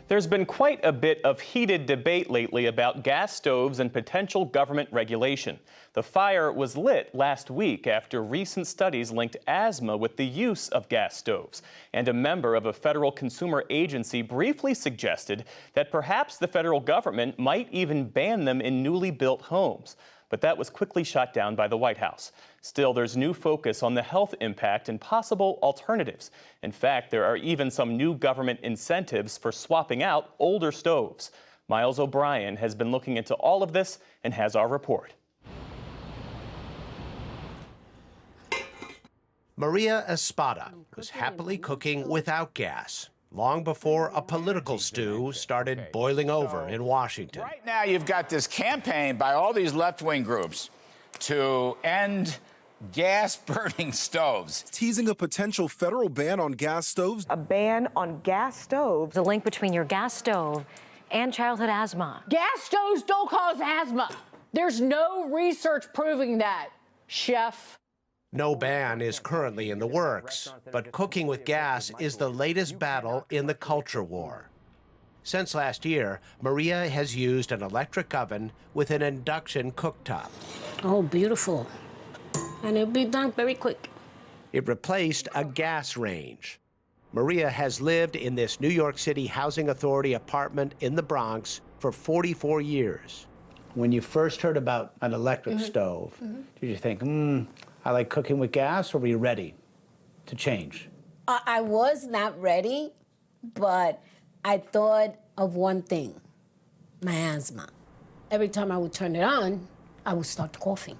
There's been quite a bit of heated debate lately about gas stoves and potential government regulation. The fire was lit last week after recent studies linked asthma with the use of gas stoves. And a member of a federal consumer agency briefly suggested that perhaps the federal government might even ban them in newly built homes. But that was quickly shot down by the White House. Still, there's new focus on the health impact and possible alternatives. In fact, there are even some new government incentives for swapping out older stoves. Miles O'Brien has been looking into all of this and has our report. Maria Espada was happily cooking without gas long before a political stew started boiling over in Washington. Right now, you've got this campaign by all these left-wing groups to end gas-burning stoves. Teasing a potential federal ban on gas stoves. A ban on gas stoves. The link between your gas stove and childhood asthma. Gas stoves don't cause asthma. There's no research proving that, chef. No ban is currently in the works, but cooking with gas is the latest battle in the culture war. Since last year, Maria has used an electric oven with an induction cooktop. Oh, beautiful. And it'll be done very quick. It replaced a gas range. Maria has lived in this New York City Housing Authority apartment in the Bronx for 44 years. When you first heard about an electric stove, did you think, I like cooking with gas, or were you ready to change? I was not ready, but I thought of one thing, my asthma. Every time I would turn it on, I would start coughing.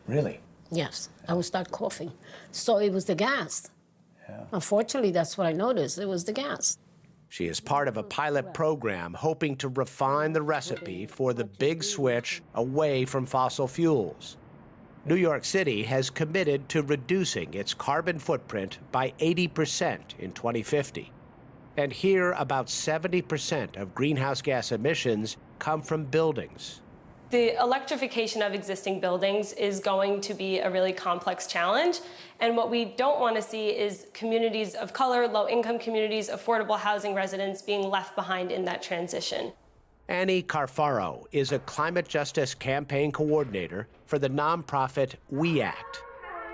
Really? Yes, I would start coughing. So it was the gas. Yeah. Unfortunately, that's what I noticed. It was the gas. She is part of a pilot program hoping to refine the recipe for the big switch away from fossil fuels. New York City has committed to reducing its carbon footprint by 80% in 2050. And here, about 70% of greenhouse gas emissions come from buildings. The electrification of existing buildings is going to be a really complex challenge. And what we don't want to see is communities of color, low-income communities, affordable housing residents being left behind in that transition. Annie Carfaro is a climate justice campaign coordinator for the nonprofit We Act.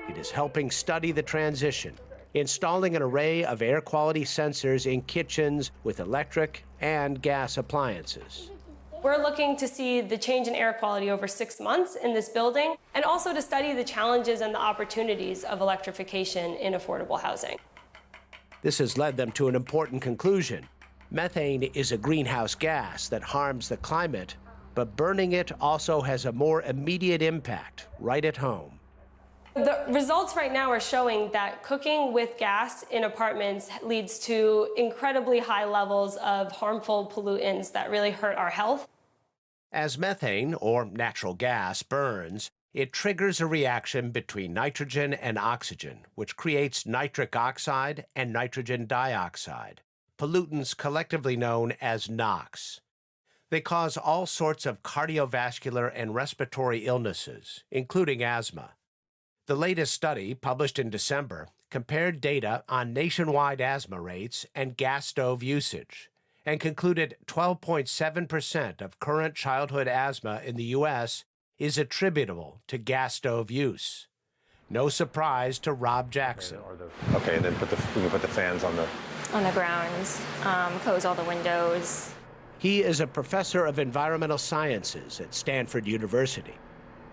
It is helping study the transition, installing an array of air quality sensors in kitchens with electric and gas appliances. We're looking to see the change in air quality over 6 months in this building, and also to study the challenges and the opportunities of electrification in affordable housing. This has led them to an important conclusion. Methane is a greenhouse gas that harms the climate, but burning it also has a more immediate impact right at home. The results right now are showing that cooking with gas in apartments leads to incredibly high levels of harmful pollutants that really hurt our health. As methane, or natural gas, burns, it triggers a reaction between nitrogen and oxygen, which creates nitric oxide and nitrogen dioxide, pollutants collectively known as NOx. They cause all sorts of cardiovascular and respiratory illnesses, including asthma. The latest study, published in December, compared data on nationwide asthma rates and gas stove usage, and concluded 12.7% of current childhood asthma in the U.S. is attributable to gas stove use. No surprise to Rob Jackson. Okay, and then we can put the fans on the grounds, close all the windows. He is a professor of environmental sciences at Stanford University.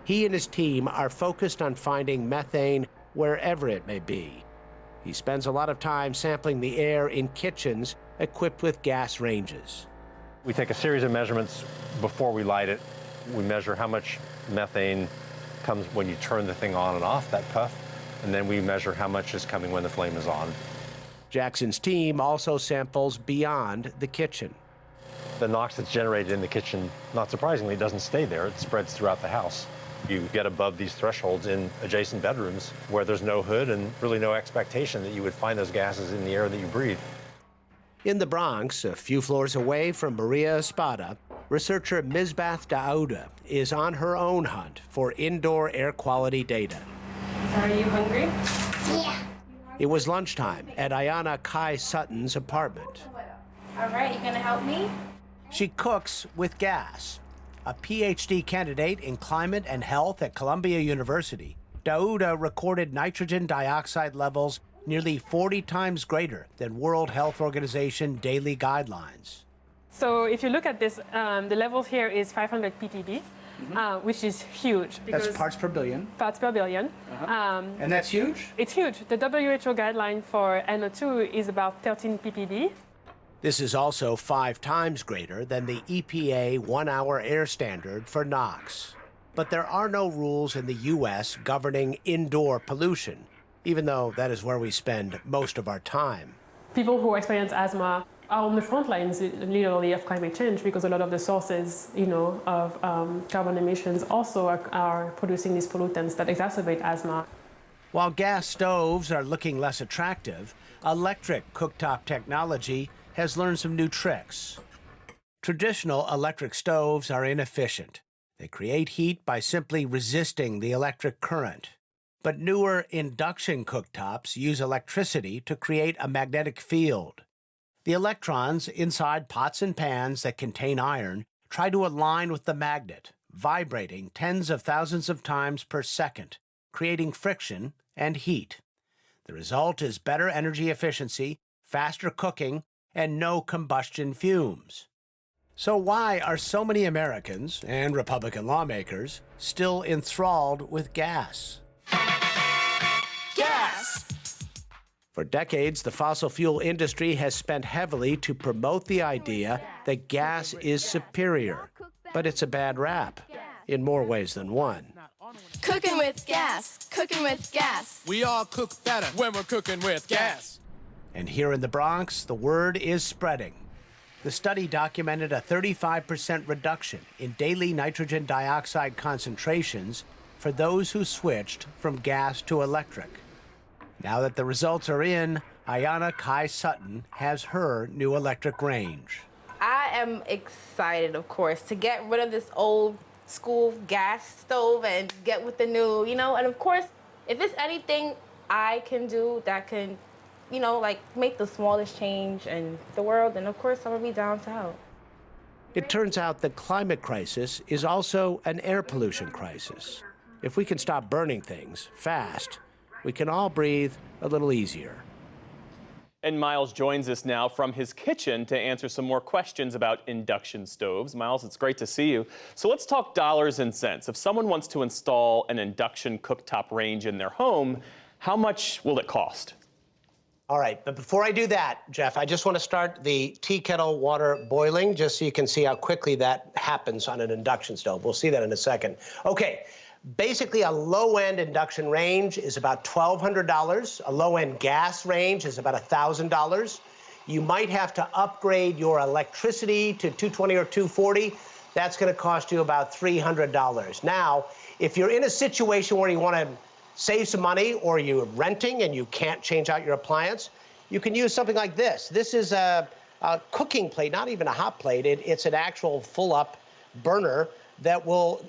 He and his team are focused on finding methane wherever it may be. He spends a lot of time sampling the air in kitchens equipped with gas ranges. We take a series of measurements before we light it. We measure how much methane comes when you turn the thing on and off, that puff, and then we measure how much is coming when the flame is on. Jackson's team also samples beyond the kitchen. The NOx that's generated in the kitchen, not surprisingly, doesn't stay there. It spreads throughout the house. You get above these thresholds in adjacent bedrooms where there's no hood and really no expectation that you would find those gases in the air that you breathe. In the Bronx, a few floors away from Maria Espada, researcher Misbath Daouda is on her own hunt for indoor air quality data. Are you hungry? Yeah. It was lunchtime at Ayana Kai Sutton's apartment. All right, you gonna help me? She cooks with gas. A PhD candidate in climate and health at Columbia University, Daouda recorded nitrogen dioxide levels nearly 40 times greater than World Health Organization daily guidelines. So if you look at this, the level here is 500 ppb, which is huge. That's parts per billion. Parts per billion. And that's huge? It's huge. The WHO guideline for NO2 is about 13 ppb. This is also 5 times greater than the EPA 1-hour air standard for NOx. But there are no rules in the U.S. governing indoor pollution, even though that is where we spend most of our time. People who experience asthma are on the front lines, literally, of climate change, because a lot of the sources, of carbon emissions also are producing these pollutants that exacerbate asthma. While gas stoves are looking less attractive, electric cooktop technology has learned some new tricks. Traditional electric stoves are inefficient. They create heat by simply resisting the electric current. But newer induction cooktops use electricity to create a magnetic field. The electrons inside pots and pans that contain iron try to align with the magnet, vibrating tens of thousands of times per second, creating friction and heat. The result is better energy efficiency, faster cooking, and no combustion fumes. So why are so many Americans and Republican lawmakers still enthralled with gas? Gas! For decades, the fossil fuel industry has spent heavily to promote the idea that gas is superior, but it's a bad rap, in more ways than one. Cooking with gas. Cooking with gas. We all cook better when we're cooking with gas. And here in the Bronx, the word is spreading. The study documented a 35% reduction in daily nitrogen dioxide concentrations for those who switched from gas to electric. Now that the results are in, Ayana Kai Sutton has her new electric range. I am excited, of course, to get rid of this old school gas stove and get with the new, and of course, if it's anything I can do that can make the smallest change in the world, and of course, I'm gonna be down to help. It turns out the climate crisis is also an air pollution crisis. If we can stop burning things fast, we can all breathe a little easier. And Miles joins us now from his kitchen to answer some more questions about induction stoves. Miles, it's great to see you. So let's talk dollars and cents. If someone wants to install an induction cooktop range in their home, how much will it cost? All right, but before I do that, Jeff, I just want to start the tea kettle water boiling, just so you can see how quickly that happens on an induction stove. We'll see that in a second. Okay, basically a low-end induction range is about $1,200. A low-end gas range is about $1,000. You might have to upgrade your electricity to 220 or 240. That's going to cost you about $300. Now, if you're in a situation where you want to save some money, or you're renting and you can't change out your appliance, you can use something like this. This is a cooking plate, not even a hot plate. It's an actual full-up burner that will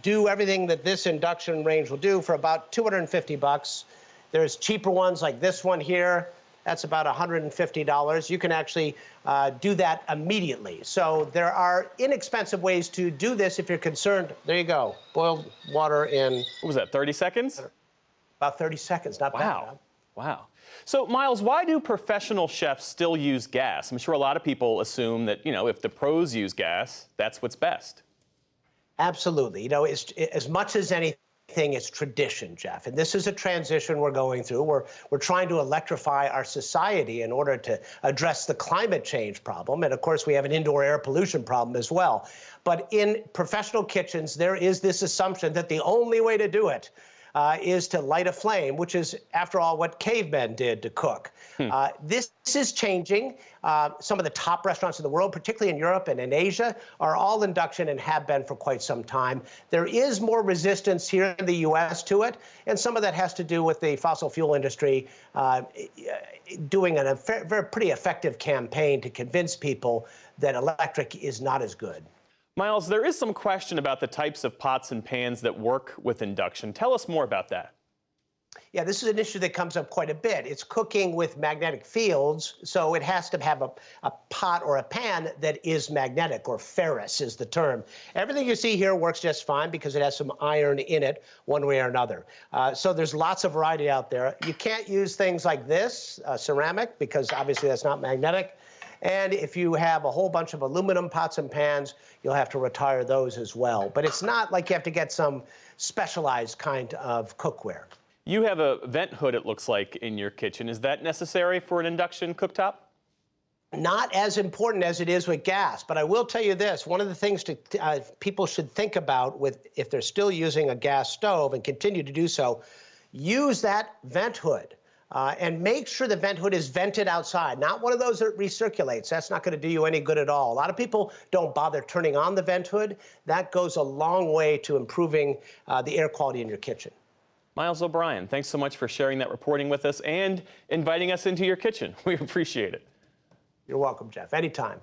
do everything that this induction range will do for about $250. There's cheaper ones like this one here. That's about $150. You can actually do that immediately. So there are inexpensive ways to do this if you're concerned. There you go. Boiled water in... What was that, 30 seconds? About 30 seconds, not bad. Wow. Wow. So, Miles, why do professional chefs still use gas? I'm sure a lot of people assume that, if the pros use gas, that's what's best. Absolutely. It's, as much as anything, it's tradition, Jeff. And this is a transition we're going through. We're trying to electrify our society in order to address the climate change problem. And of course, we have an indoor air pollution problem as well. But in professional kitchens, there is this assumption that the only way to do it is to light a flame, which is, after all, what cavemen did to cook. This is changing. Some of the top restaurants in the world, particularly in Europe and in Asia, are all induction and have been for quite some time. There is more resistance here in the U.S. to it, and some of that has to do with the fossil fuel industry doing a pretty effective campaign to convince people that electric is not as good. Miles, there is some question about the types of pots and pans that work with induction. Tell us more about that. Yeah, this is an issue that comes up quite a bit. It's cooking with magnetic fields, so it has to have a pot or a pan that is magnetic, or ferrous is the term. Everything you see here works just fine because it has some iron in it one way or another. So there's lots of variety out there. You can't use things like this, ceramic, because obviously that's not magnetic. And if you have a whole bunch of aluminum pots and pans, you'll have to retire those as well. But it's not like you have to get some specialized kind of cookware. You have a vent hood, it looks like, in your kitchen. Is that necessary for an induction cooktop? Not as important as it is with gas, but I will tell you this. One of the things people should think about if they're still using a gas stove and continue to do so, use that vent hood. And make sure the vent hood is vented outside, not one of those that recirculates. That's not going to do you any good at all. A lot of people don't bother turning on the vent hood. That goes a long way to improving the air quality in your kitchen. Miles O'Brien, thanks so much for sharing that reporting with us and inviting us into your kitchen. We appreciate it. You're welcome, Jeff. Anytime.